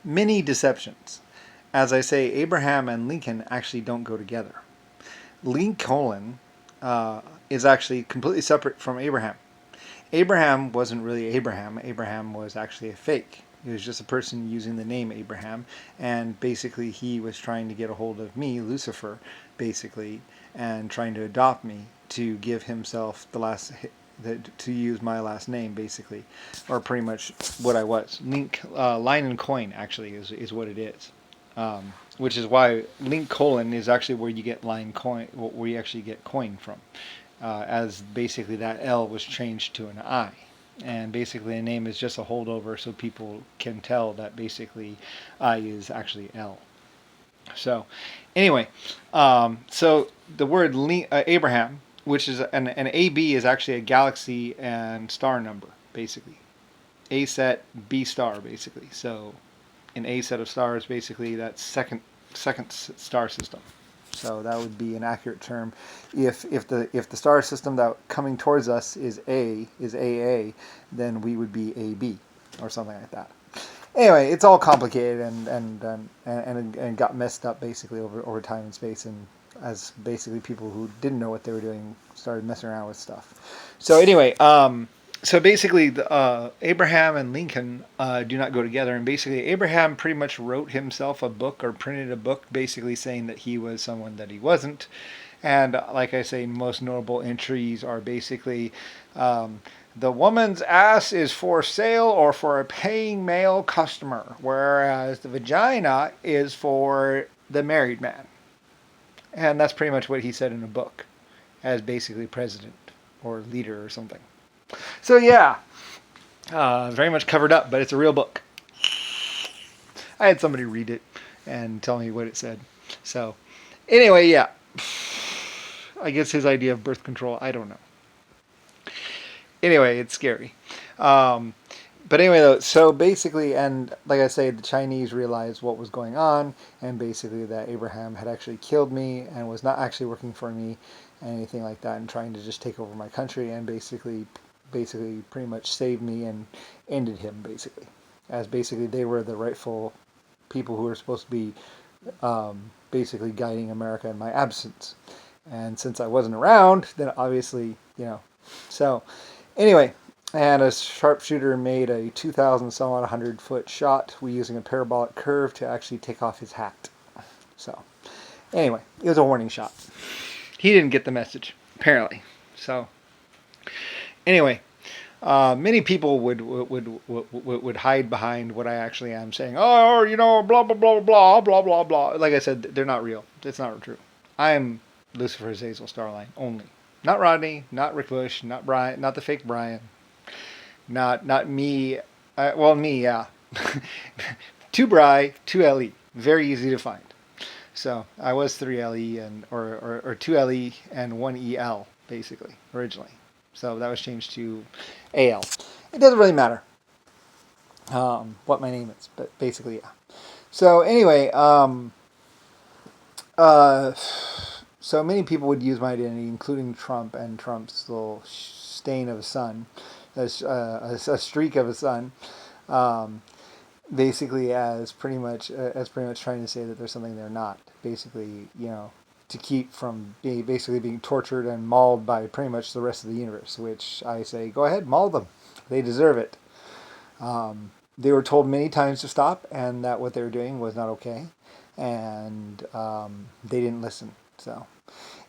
many deceptions. As I say, Abraham and Lincoln actually don't go together. Lincoln is actually completely separate from Abraham. Abraham wasn't really Abraham. Abraham was actually a fake. He was just a person using the name Abraham, and basically he was trying to get a hold of me, Lucifer, basically, and trying to adopt me to give himself to use my last name, basically, or pretty much what I was. Line and coin actually is what it is. Which is why colon is actually where you get line coin, where you actually get coin from, as basically that L was changed to an I, and basically the name is just a holdover so people can tell that basically I is actually L. So, anyway, so the word Abraham, which is an AB, is actually a galaxy and star number, basically. A set, B star, basically. So an A set of stars, basically that's second star system. So that would be an accurate term. If the star system that coming towards us is AA, then we would be AB or something like that. Anyway, it's all complicated and got messed up basically over time and space, and as basically people who didn't know what they were doing started messing around with stuff. So anyway, so basically, Abraham and Lincoln do not go together. And basically, Abraham pretty much wrote himself a book or printed a book basically saying that he was someone that he wasn't. And like I say, most notable entries are basically the woman's ass is for sale or for a paying male customer, whereas the vagina is for the married man. And that's pretty much what he said in a book as basically president or leader or something. So yeah, very much covered up, but it's a real book. I had somebody read it and tell me what it said. So anyway, yeah, I guess his idea of birth control, I don't know. Anyway, it's scary. But anyway, though, so basically, and like I say, the Chinese realized what was going on, and basically that Abraham had actually killed me and was not actually working for me, and anything like that, and trying to just take over my country, and basically pretty much saved me and ended him, basically, as basically they were the rightful people who were supposed to be basically guiding America in my absence. And since I wasn't around, then obviously, so anyway, and a sharpshooter made a 2,000 some odd 100-foot shot using a parabolic curve to actually take off his hat. So anyway, it was a warning shot. He didn't get the message, apparently. So anyway, many people would hide behind what I actually am saying. Oh, blah, blah, blah, blah, blah, blah, blah. Like I said, they're not real. It's not true. I am Lucifer's Hazel Starline only. Not Rodney, not Rick Bush, not Brian, not the fake Brian. Not me. Me, yeah. 2 Bri, 2 LE. Very easy to find. So I was 3 LE or 2 LE and 1 EL basically originally. So that was changed to AL. It doesn't really matter what my name is, but basically, yeah. So anyway, so many people would use my identity, including Trump and Trump's little stain of a sun, a streak of a sun, basically as pretty much trying to say that there's something they're not. Basically, to keep from basically being tortured and mauled by pretty much the rest of the universe, which I say, go ahead, maul them. They deserve it. They were told many times to stop, and that what they were doing was not okay, and they didn't listen. So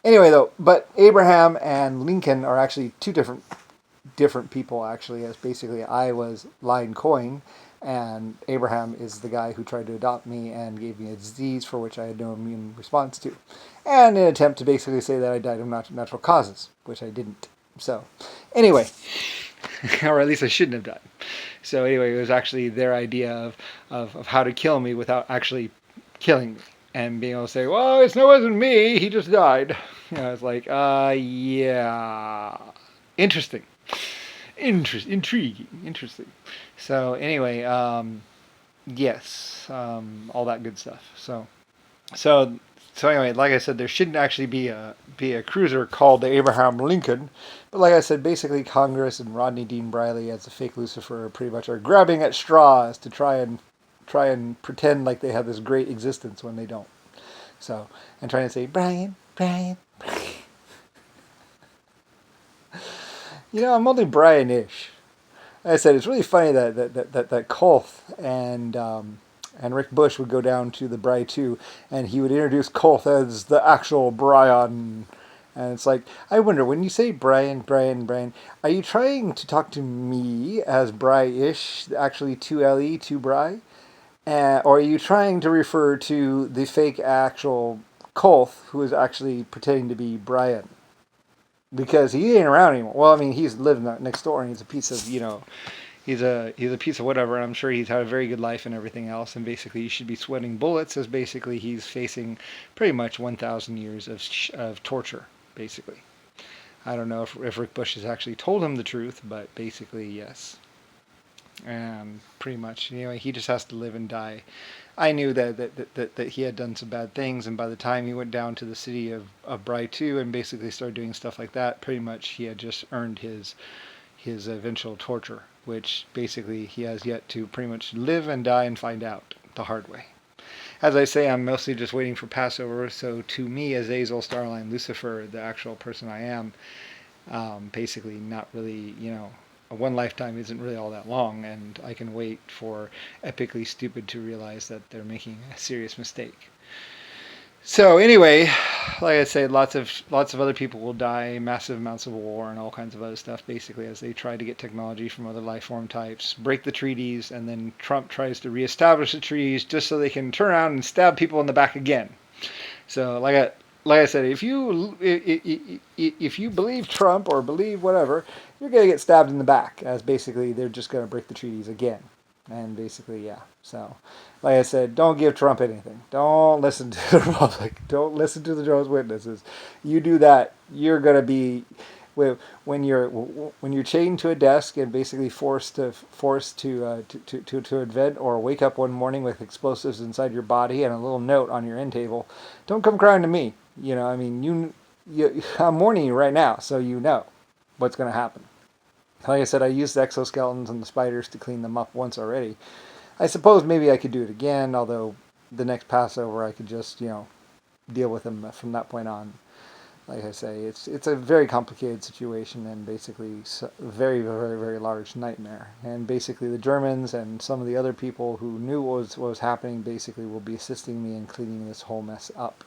anyway, though, but Abraham and Lincoln are actually two different people, actually, as basically I was line coin, and Abraham is the guy who tried to adopt me and gave me a disease for which I had no immune response to. And an attempt to basically say that I died of natural causes, which I didn't. So, anyway, or at least I shouldn't have died. So anyway, it was actually their idea of how to kill me without actually killing me. And being able to say, well, it wasn't me, he just died. It's like, yeah, interesting. Intriguing, interesting. So anyway, yes, all that good stuff. So anyway, like I said, there shouldn't actually be a cruiser called the Abraham Lincoln, but like I said, basically Congress and Rodney Dean Briley as a fake Lucifer pretty much are grabbing at straws to try and try and pretend like they have this great existence when they don't. So, and trying to say, Brian, Brian. I'm only Brian-ish. Like I said, it's really funny that Kolth and Rick Bush would go down to the Bry 2, and he would introduce Kolth as the actual Brian. And it's like, I wonder, when you say Brian, are you trying to talk to me as Bry-ish, actually 2LE, 2 Bry? Or are you trying to refer to the fake actual Kolth, who is actually pretending to be Brian? Because he ain't around anymore. Well, I mean, he's living next door, and he's a piece of, he's a piece of whatever. And I'm sure he's had a very good life and everything else. And basically, he should be sweating bullets, as basically he's facing pretty much 1,000 years of torture, basically. I don't know if Rick Bush has actually told him the truth, but basically, yes. And pretty much, he just has to live and die. I knew that he had done some bad things, and by the time he went down to the city of Bry 2 and basically started doing stuff like that, pretty much he had just earned his eventual torture, which basically he has yet to pretty much live and die and find out the hard way. As I say, I'm mostly just waiting for Passover, so to me, Azazel, Starline, Lucifer, the actual person I am, basically not really, one lifetime isn't really all that long, and I can wait for Epically Stupid to realize that they're making a serious mistake. So anyway, like I said, lots of other people will die, massive amounts of war, and all kinds of other stuff, basically, as they try to get technology from other life form types, break the treaties, and then Trump tries to reestablish the treaties just so they can turn around and stab people in the back again. So like I said, if you believe Trump or believe whatever, you're gonna get stabbed in the back, as basically they're just gonna break the treaties again. And basically, yeah. So, like I said, don't give Trump anything. Don't listen to the Republic. Don't listen to the Jehovah's Witnesses. You do that, you're gonna be when you're chained to a desk and basically forced to invent or wake up one morning with explosives inside your body and a little note on your end table. Don't come crying to me. I mean, I'm warning you right now, so you know what's going to happen. Like I said, I used the exoskeletons and the spiders to clean them up once already. I suppose maybe I could do it again, although the next Passover I could just, deal with them from that point on. Like I say, it's a very complicated situation and basically a very, very, very large nightmare. And basically the Germans and some of the other people who knew what was happening basically will be assisting me in cleaning this whole mess up.